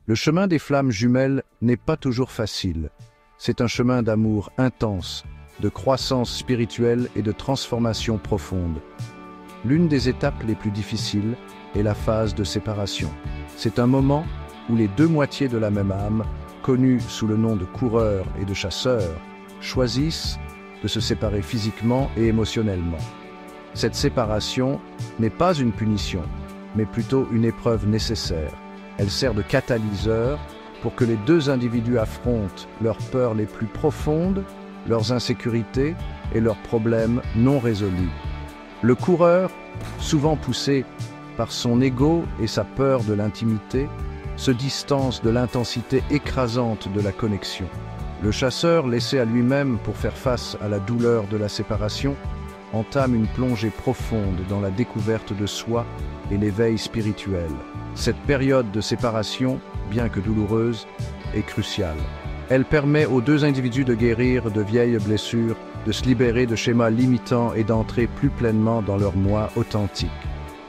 Le chemin des flammes jumelles n'est pas toujours facile. C'est un chemin d'amour intense, de croissance spirituelle et de transformation profonde. L'une des étapes les plus difficiles est la phase de séparation. C'est un moment où les deux moitiés de la même âme, connues sous le nom de coureur et de chasseur, choisissent de se séparer physiquement et émotionnellement. Cette séparation n'est pas une punition, mais plutôt une épreuve nécessaire. Elle sert de catalyseur pour que les deux individus affrontent leurs peurs les plus profondes, leurs insécurités et leurs problèmes non résolus. Le coureur, souvent poussé par son ego et sa peur de l'intimité, se distance de l'intensité écrasante de la connexion. Le chasseur, laissé à lui-même pour faire face à la douleur de la séparation, entame une plongée profonde dans la découverte de soi et l'éveil spirituel. Cette période de séparation, bien que douloureuse, est cruciale. Elle permet aux deux individus de guérir de vieilles blessures, de se libérer de schémas limitants et d'entrer plus pleinement dans leur moi authentique.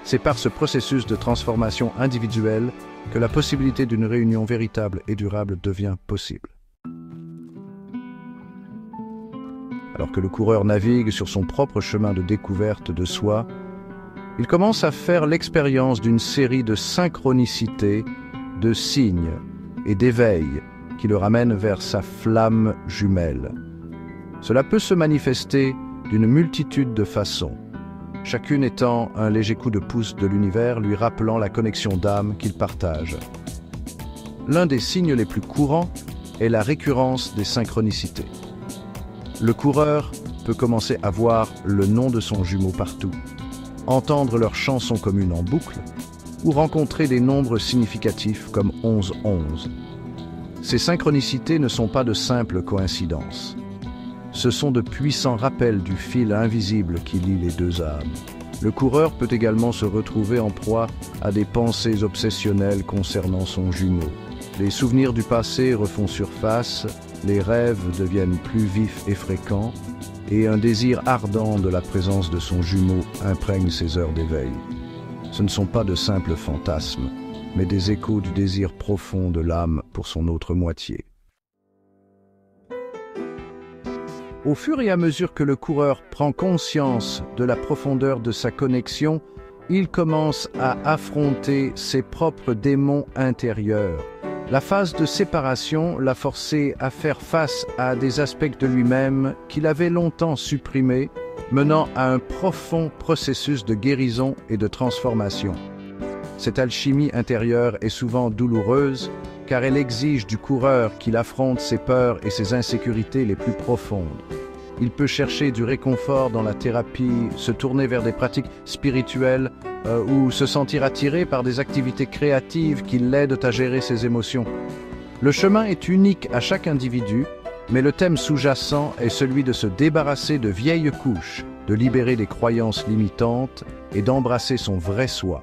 C'est par ce processus de transformation individuelle que la possibilité d'une réunion véritable et durable devient possible. Alors que le coureur navigue sur son propre chemin de découverte de soi, il commence à faire l'expérience d'une série de synchronicités, de signes et d'éveils qui le ramènent vers sa flamme jumelle. Cela peut se manifester d'une multitude de façons, chacune étant un léger coup de pouce de l'univers lui rappelant la connexion d'âme qu'il partage. L'un des signes les plus courants est la récurrence des synchronicités. Le coureur peut commencer à voir le nom de son jumeau partout, entendre leur chanson commune en boucle ou rencontrer des nombres significatifs comme 11-11. Ces synchronicités ne sont pas de simples coïncidences. Ce sont de puissants rappels du fil invisible qui lie les deux âmes. Le coureur peut également se retrouver en proie à des pensées obsessionnelles concernant son jumeau. Les souvenirs du passé refont surface, les rêves deviennent plus vifs et fréquents, et un désir ardent de la présence de son jumeau imprègne ses heures d'éveil. Ce ne sont pas de simples fantasmes, mais des échos du désir profond de l'âme pour son autre moitié. Au fur et à mesure que le coureur prend conscience de la profondeur de sa connexion, il commence à affronter ses propres démons intérieurs. La phase de séparation l'a forcé à faire face à des aspects de lui-même qu'il avait longtemps supprimés, menant à un profond processus de guérison et de transformation. Cette alchimie intérieure est souvent douloureuse, car elle exige du coureur qu'il affronte ses peurs et ses insécurités les plus profondes. Il peut chercher du réconfort dans la thérapie, se tourner vers des pratiques spirituelles ou se sentir attiré par des activités créatives qui l'aident à gérer ses émotions. Le chemin est unique à chaque individu, mais le thème sous-jacent est celui de se débarrasser de vieilles couches, de libérer des croyances limitantes et d'embrasser son vrai soi.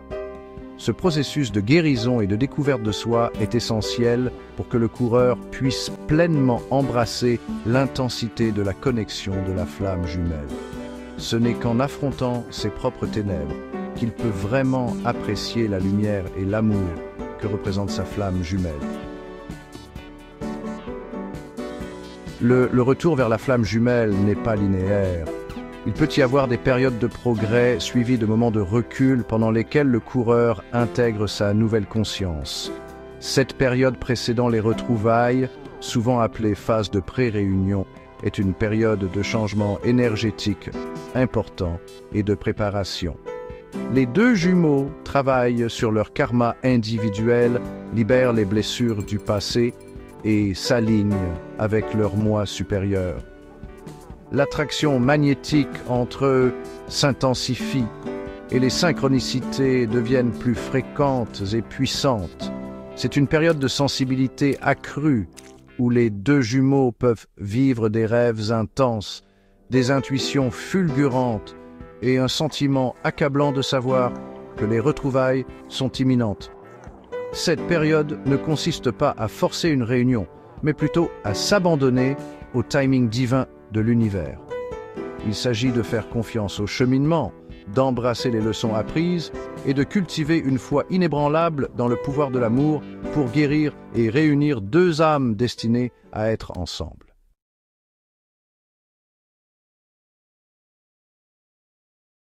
Ce processus de guérison et de découverte de soi est essentiel pour que le coureur puisse pleinement embrasser l'intensité de la connexion de la flamme jumelle. Ce n'est qu'en affrontant ses propres ténèbres qu'il peut vraiment apprécier la lumière et l'amour que représente sa flamme jumelle. Le retour vers la flamme jumelle n'est pas linéaire. Il peut y avoir des périodes de progrès suivies de moments de recul pendant lesquels le coureur intègre sa nouvelle conscience. Cette période précédant les retrouvailles, souvent appelée phase de pré-réunion, est une période de changement énergétique important et de préparation. Les deux jumeaux travaillent sur leur karma individuel, libèrent les blessures du passé et s'alignent avec leur moi supérieur. L'attraction magnétique entre eux s'intensifie et les synchronicités deviennent plus fréquentes et puissantes. C'est une période de sensibilité accrue où les deux jumeaux peuvent vivre des rêves intenses, des intuitions fulgurantes et un sentiment accablant de savoir que les retrouvailles sont imminentes. Cette période ne consiste pas à forcer une réunion, mais plutôt à s'abandonner au timing divin de l'univers. Il s'agit de faire confiance au cheminement, d'embrasser les leçons apprises est de cultiver une foi inébranlable dans le pouvoir de l'amour pour guérir et réunir deux âmes destinées à être ensemble.